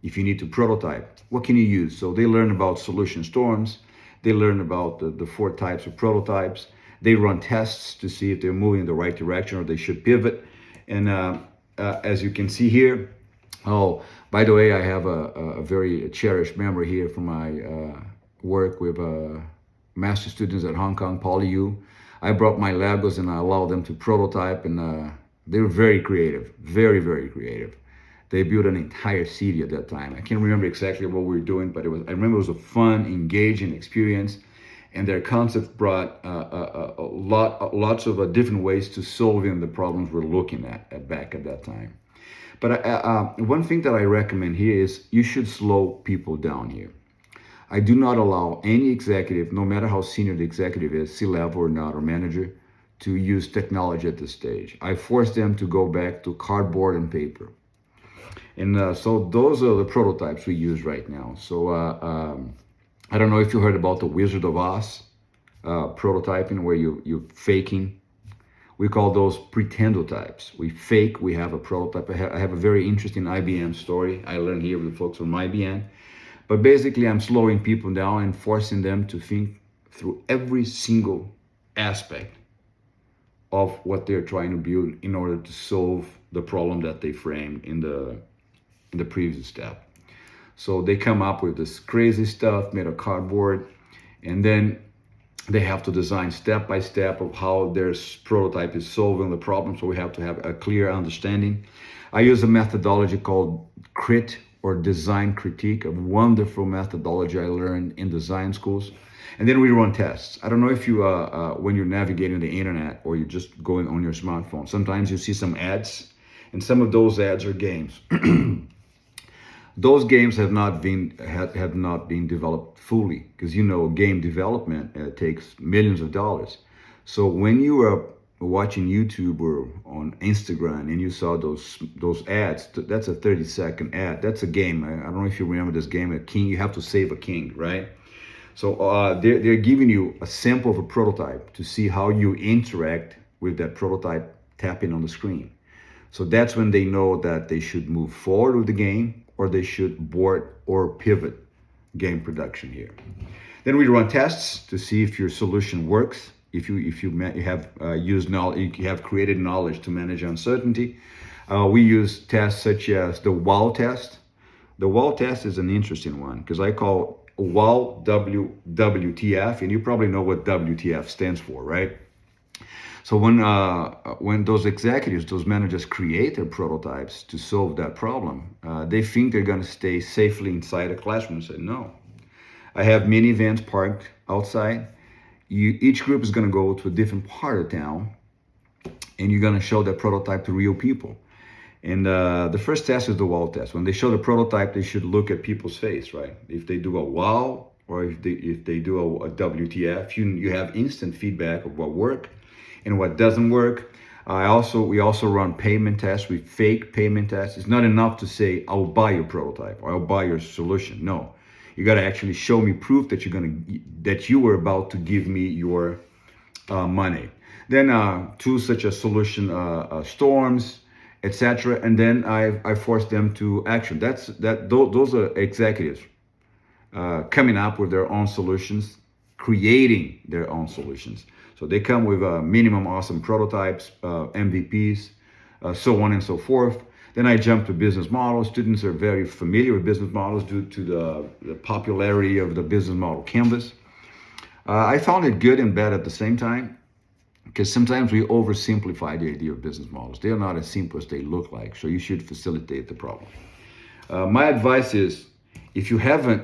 if you need to prototype, what can you use? So they learn about solution storms. They learn about the 4 types of prototypes. They run tests to see if they're moving in the right direction or they should pivot. And as you can see here, oh, by the way, I have a very cherished memory here from my work with master students at Hong Kong, PolyU. I brought my Legos and I allowed them to prototype, and they were very creative, very, very creative. They built an entire city at that time. I can't remember exactly what we were doing, but I remember it was a fun, engaging experience. And their concept brought lots of different ways to solving the problems we're looking at back at that time. But one thing that I recommend here is you should slow people down here. I do not allow any executive, no matter how senior the executive is, C-level or not, or manager, to use technology at this stage. I force them to go back to cardboard and paper. And so those are the prototypes we use right now. So I don't know if you heard about the Wizard of Oz prototyping, where you're faking. We call those pretendotypes. We fake, we have a prototype. I have a very interesting IBM story I learned here with the folks from IBM. But basically, I'm slowing people down and forcing them to think through every single aspect of what they're trying to build in order to solve the problem that they framed in the previous step. So they come up with this crazy stuff made of cardboard, and then they have to design step by step of how their prototype is solving the problem. So we have to have a clear understanding. I use a methodology called CRIT, or design critique, a wonderful methodology I learned in design schools. And then we run tests. I don't know if you, when you're navigating the internet or you're just going on your smartphone, sometimes you see some ads, and some of those ads are games. Those games have not been developed fully, because game development takes millions of dollars. So when you are watching YouTube or on Instagram and you saw those ads, that's a 30-second ad. That's a game. I don't know if you remember this game, a king. You have to save a king, right? So they're giving you a sample of a prototype to see how you interact with that prototype tapping on the screen. So that's when they know that they should move forward with the game, or they should abort or pivot game production here. Then we run tests to see if your solution works. If you have used knowledge, you have created knowledge to manage uncertainty. We use tests such as the WOW test. The WOW test is an interesting one because I call WOW WTF, and you probably know what WTF stands for, right? So when those executives, those managers create their prototypes to solve that problem, they think they're going to stay safely inside a classroom and say, no. I have minivans parked outside. Each group is going to go to a different part of town, and you're going to show that prototype to real people. And the first test is the wow test. When they show the prototype, they should look at people's face, right? If they do a wow, or if they do a WTF, you have instant feedback of what worked and what doesn't work. We also run payment tests. We fake payment tests. It's not enough to say I'll buy your prototype or I'll buy your solution. No, you got to actually show me proof that you were about to give me your money. Then tools such as solution storms, etc. And then I force them to action. Those are executives coming up with their own solutions, creating their own solutions. So they come with minimum awesome prototypes, MVPs, so on and so forth. Then I jump to business models. Students are very familiar with business models due to the popularity of the business model canvas. I found it good and bad at the same time, because sometimes we oversimplify the idea of business models. They are not as simple as they look like, so you should facilitate the problem. My advice is, if you haven't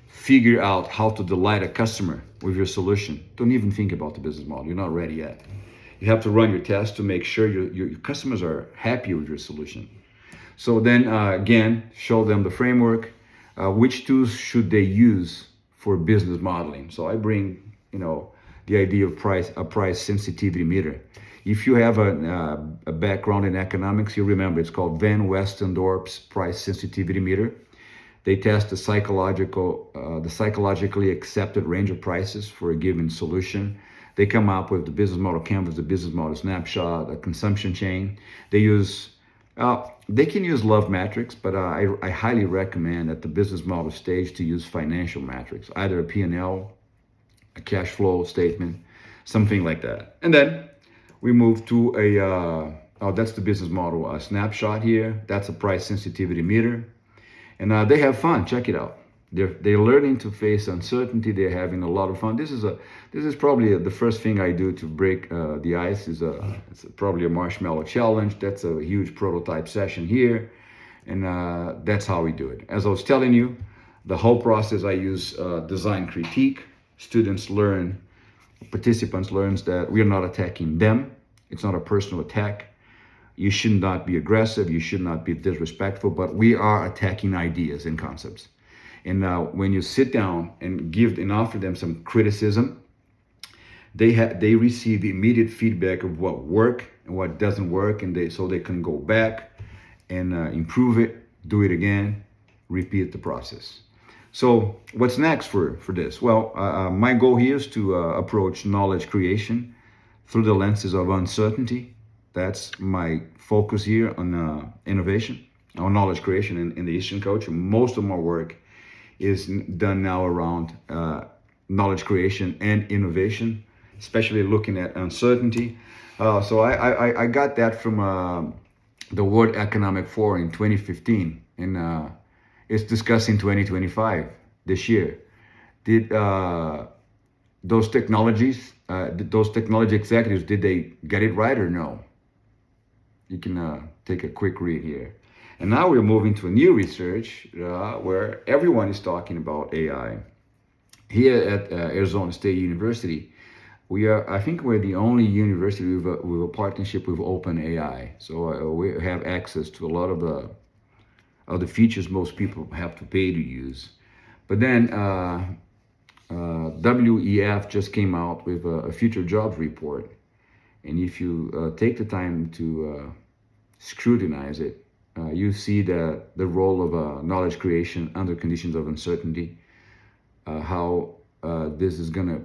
figured out how to delight a customer with your solution, don't even think about the business model. You're not ready yet. You have to run your tests to make sure your customers are happy with your solution. So then again, show them the framework. Which tools should they use for business modeling? So I bring, the idea of a price sensitivity meter. If you have a background in economics, you remember it's called Van Westendorp's price sensitivity meter. They test the psychologically accepted range of prices for a given solution. They come up with the business model canvas, the business model snapshot, a consumption chain. They can use love metrics, but I highly recommend at the business model stage to use financial metrics, either a P&L, a cash flow statement, something like that. And then we move to that's the business model snapshot here. That's a price sensitivity meter. And they have fun. Check it out. They're learning to face uncertainty. They're having a lot of fun. This is probably the first thing I do to break the ice. It's probably a marshmallow challenge. That's a huge prototype session here, and that's how we do it. As I was telling you, the whole process I use design critique. Participants learns that we are not attacking them. It's not a personal attack. You should not be aggressive. You should not be disrespectful, but we are attacking ideas and concepts. And when you sit down and offer them some criticism, they receive immediate feedback of what works and what doesn't work, and so they can go back and improve it, do it again, repeat the process. So what's next for this? Well, my goal here is to approach knowledge creation through the lenses of uncertainty. That's my focus here on innovation, on knowledge creation in the Eastern culture. Most of my work is done now around knowledge creation and innovation, especially looking at uncertainty. So I got that from the World Economic Forum in 2015, and it's discussing 2025 this year. Did those technology executives, did they get it right or no? You can take a quick read here. And now we're moving to a new research where everyone is talking about AI. Here at Arizona State University, I think we're the only university with a partnership with OpenAI. So we have access to a lot of the features most people have to pay to use. But then WEF just came out with a future jobs report. And if you take the time to scrutinize it, you see the role of knowledge creation under conditions of uncertainty, how this is going to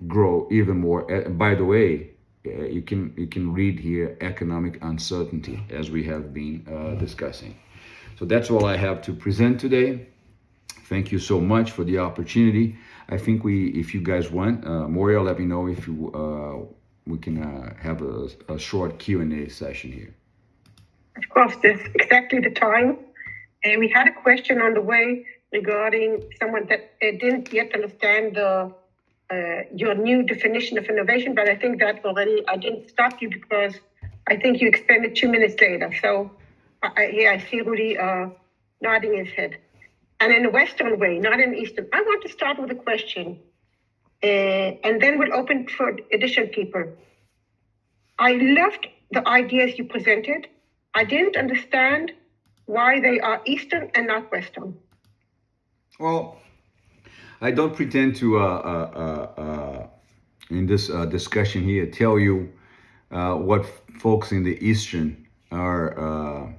grow even more. By the way, you can read here economic uncertainty, as we have been discussing. So that's all I have to present today. Thank you so much for the opportunity. I think if you guys want, Moria, let me know if we can have a short Q&A session here. Of course, that's exactly the time. And we had a question on the way regarding someone that didn't yet understand your new definition of innovation, but I think that already, I didn't stop you because I think you expanded 2 minutes later. So I see Rudy nodding his head. And in the Western way, not in the Eastern. I want to start with a question. and then we'll open for additional people. I loved the ideas you presented. I didn't understand why they are Eastern and not Western. Well, I don't pretend to, in this discussion here, tell you what folks in the Eastern are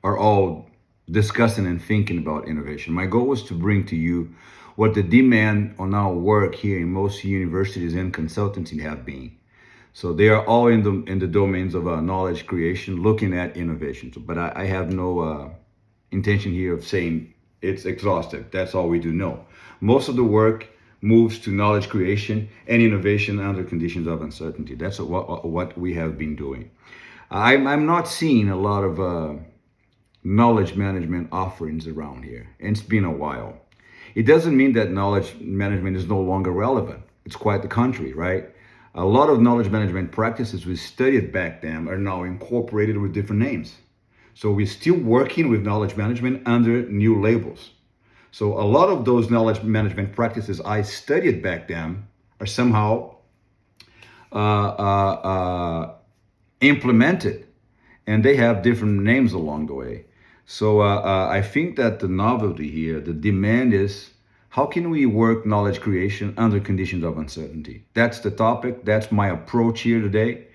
all discussing and thinking about innovation. My goal was to bring to you what the demand on our work here in most universities and consultancy have been. So they are all in the domains of knowledge creation, looking at innovation. But I have no intention here of saying it's exhaustive. That's all we do. No, most of the work moves to knowledge creation and innovation under conditions of uncertainty. That's what we have been doing. I'm not seeing a lot of knowledge management offerings around here, and it's been a while. It doesn't mean that knowledge management is no longer relevant. It's quite the contrary, right? A lot of knowledge management practices we studied back then are now incorporated with different names. So we're still working with knowledge management under new labels. So a lot of those knowledge management practices I studied back then are somehow implemented, and they have different names along the way. So I think that the novelty here, the demand is, how can we work knowledge creation under conditions of uncertainty? That's the topic. That's my approach here today.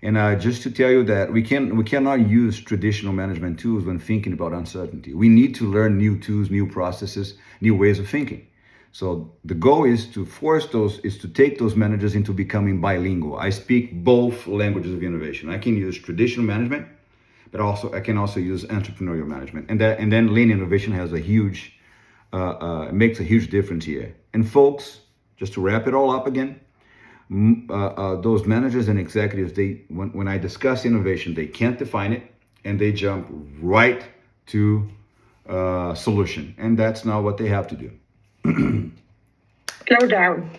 And just to tell you that we cannot use traditional management tools when thinking about uncertainty. We need to learn new tools, new processes, new ways of thinking. So the goal is to take those managers into becoming bilingual. I speak both languages of innovation. I can use traditional management, but I can also use entrepreneurial management. And then lean innovation has makes a huge difference here. And folks, just to wrap it all up again, those managers and executives, when I discuss innovation, they can't define it, and they jump right to solution, and that's not what they have to do. Slow down.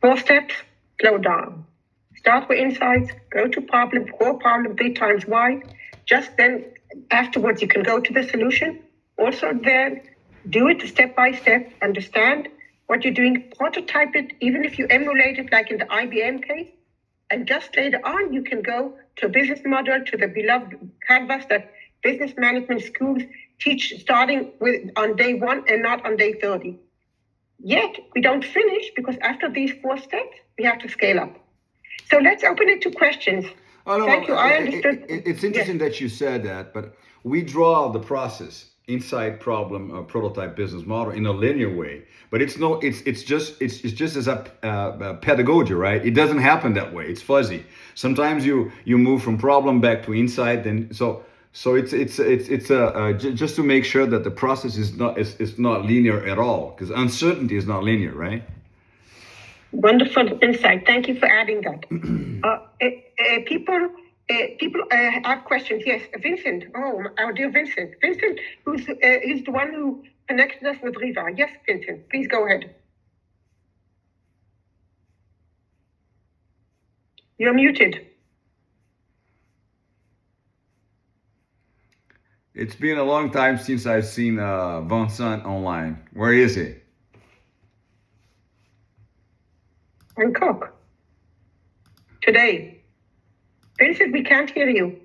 4 steps, slow down. Start with insights, go to problem, core problem 3 times why. Just then, afterwards, you can go to the solution. Also then, do it step by step, understand what you're doing, prototype it, even if you emulate it, like in the IBM case. And just later on, you can go to a business model, to the beloved canvas that business management schools teach, starting with on day 1 and not on day 30. Yet, we don't finish, because after these 4 steps, we have to scale up. So let's open it to questions. Oh, no, Thank you. I understood. It's interesting that you said that, but we draw the process, insight, problem, prototype, business model in a linear way. But it's just as a pedagogy, right? It doesn't happen that way. It's fuzzy. Sometimes you move from problem back to insight, and so it's just to make sure that the process is not linear at all, because uncertainty is not linear, right? Wonderful insight. Thank you for adding that. People have questions. Yes, Vincent. Oh, our dear Vincent. Vincent, who's the one who connected us with Riva. Yes, Vincent, please go ahead. You're muted. It's been a long time since I've seen Vincent online. Where is he? Bangkok. Today. Vincent, we can't hear you.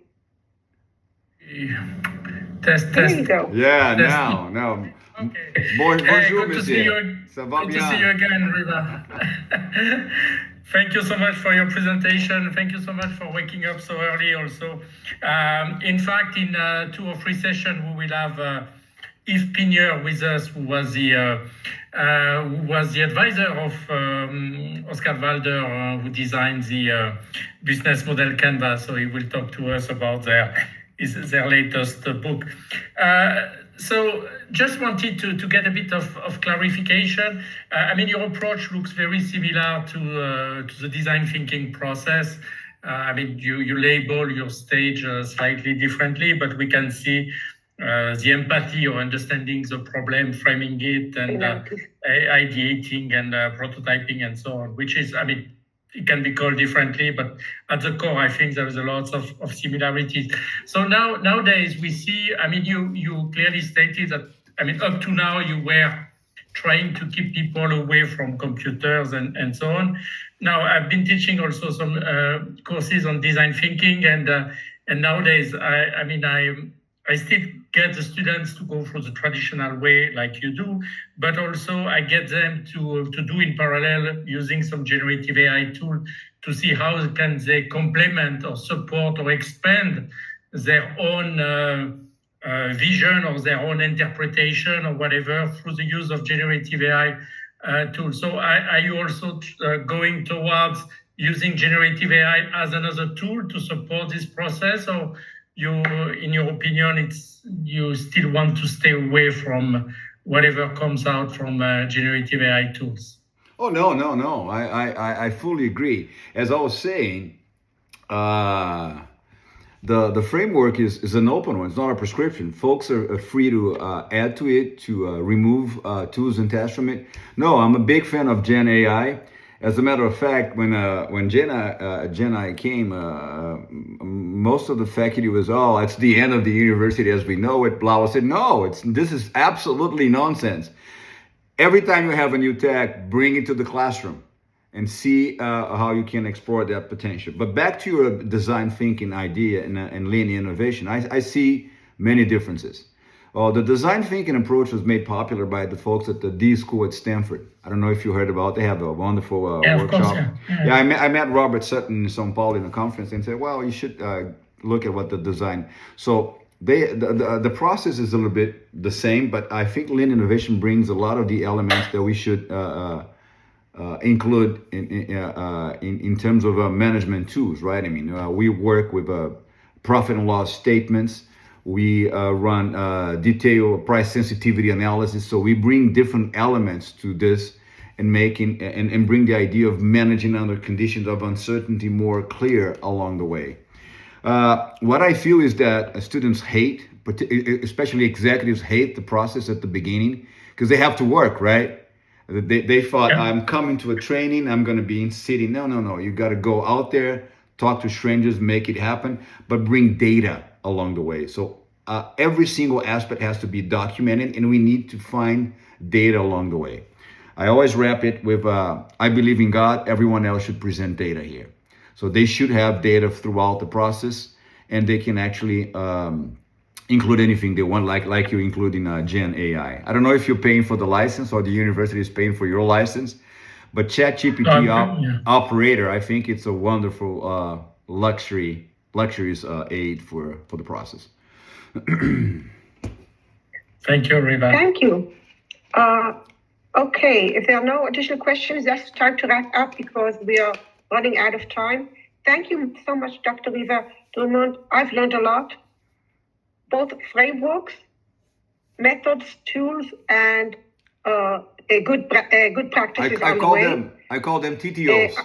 Test. There you go. Yeah, Test. now. Okay. Bonjour, good to see you. monsieur. Ça va Good bien? to see you again, Riva. Thank you so much for your presentation. Thank you so much for waking up so early also. In fact, in 2 or 3 sessions, we will have Yves Pigneur with us, who was the advisor of Oscar Walder, who designed the business model canvas. So he will talk to us about their latest book. So just wanted to get a bit of clarification. I mean, your approach looks very similar to the design thinking process. I mean, you label your stage slightly differently, but we can see the empathy or understanding the problem, framing it, and ideating and prototyping and so on, which is, I mean, it can be called differently, but at the core, I think there is a lot of similarities. So nowadays we see, I mean, you clearly stated that, I mean, up to now you were trying to keep people away from computers and so on. Now, I've been teaching also some courses on design thinking, and nowadays, I still get the students to go through the traditional way like you do, but also I get them to do in parallel using some generative AI tool to see how can they complement or support or expand their own vision or their own interpretation or whatever through the use of generative AI tools. So are you also going towards using generative AI as another tool to support this process, or you, in your opinion, you still want to stay away from whatever comes out from generative AI tools? Oh, no. I fully agree. As I was saying, the framework is an open one. It's not a prescription. Folks are free to add to it, to remove tools and tests from it. No, I'm a big fan of Gen AI. As a matter of fact, when Gen AI came, most of the faculty was, "Oh, it's the end of the university as we know it." Blah. I said, "No, this is absolutely nonsense. Every time you have a new tech, bring it to the classroom and see how you can explore that potential." But back to your design thinking idea and linear innovation, I see many differences. The design thinking approach was made popular by the folks at the D School at Stanford. I don't know if you heard about it. They have a wonderful Yeah, workshop. of course, yeah. I met Robert Sutton in São Paulo in a conference and said, "Well, you should look at what the design." So the process is a little bit the same, but I think linear innovation brings a lot of the elements that we should include in terms of management tools, right? I mean, we work with profit and loss statements. We run detailed price sensitivity analysis. So we bring different elements to this and bring the idea of managing under conditions of uncertainty more clear along the way. What I feel is that students hate, especially executives hate the process at the beginning because they have to work, right? They thought, Yeah. I'm coming to a training, I'm going to be in city. No. You got to go out there, talk to strangers, make it happen, but bring data along the way. So every single aspect has to be documented, and we need to find data along the way. I always wrap it with, I believe in God, everyone else should present data here. So they should have data throughout the process, and they can actually include anything they want, like you include in Gen AI. I don't know if you're paying for the license or the university is paying for your license, but ChatGPT operator, I think it's a wonderful luxurious aid for the process. Thank you, Riva. Thank you. Okay, if there are no additional questions, that's time to wrap up because we are running out of time. Thank you so much, Dr. Riva Drummond. I've learned a lot, both frameworks, methods, tools, and good practices on the way. I call them TTOs.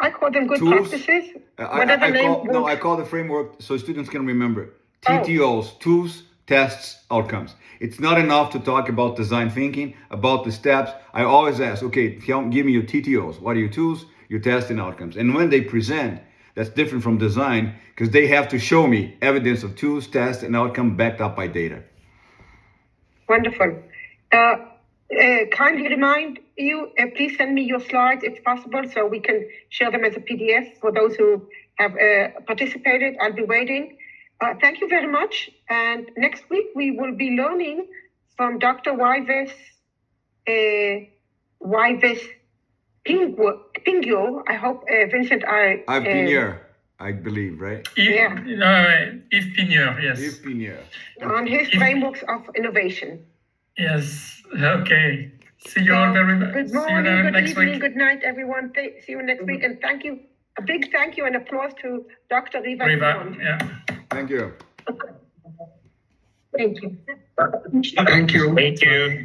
I call them good tools, practices. I call the framework so students can remember. TTOs, tools, tests, outcomes. It's not enough to talk about design thinking, about the steps. I always ask, okay, give me your TTOs. What are your tools, your tests, and outcomes? And when they present, that's different from design because they have to show me evidence of tools, tests, and outcome backed up by data. Wonderful. Kindly remind you, please send me your slides if possible so we can share them as a PDF for those who have participated. I'll be waiting. Thank you very much. And next week we will be learning from Dr. Yves Pinguo. I hope, Vincent, Pinguo, I believe, right? Yves Pinguo, yes. Yves Pinguo. On his frameworks of innovation. Yes, okay. See you all very much. Good morning, good evening, good night, everyone. See you next week. And thank you. A big thank you and applause to Dr. Riva. Yeah. Thank you. Thank you. Thank you. Thank you.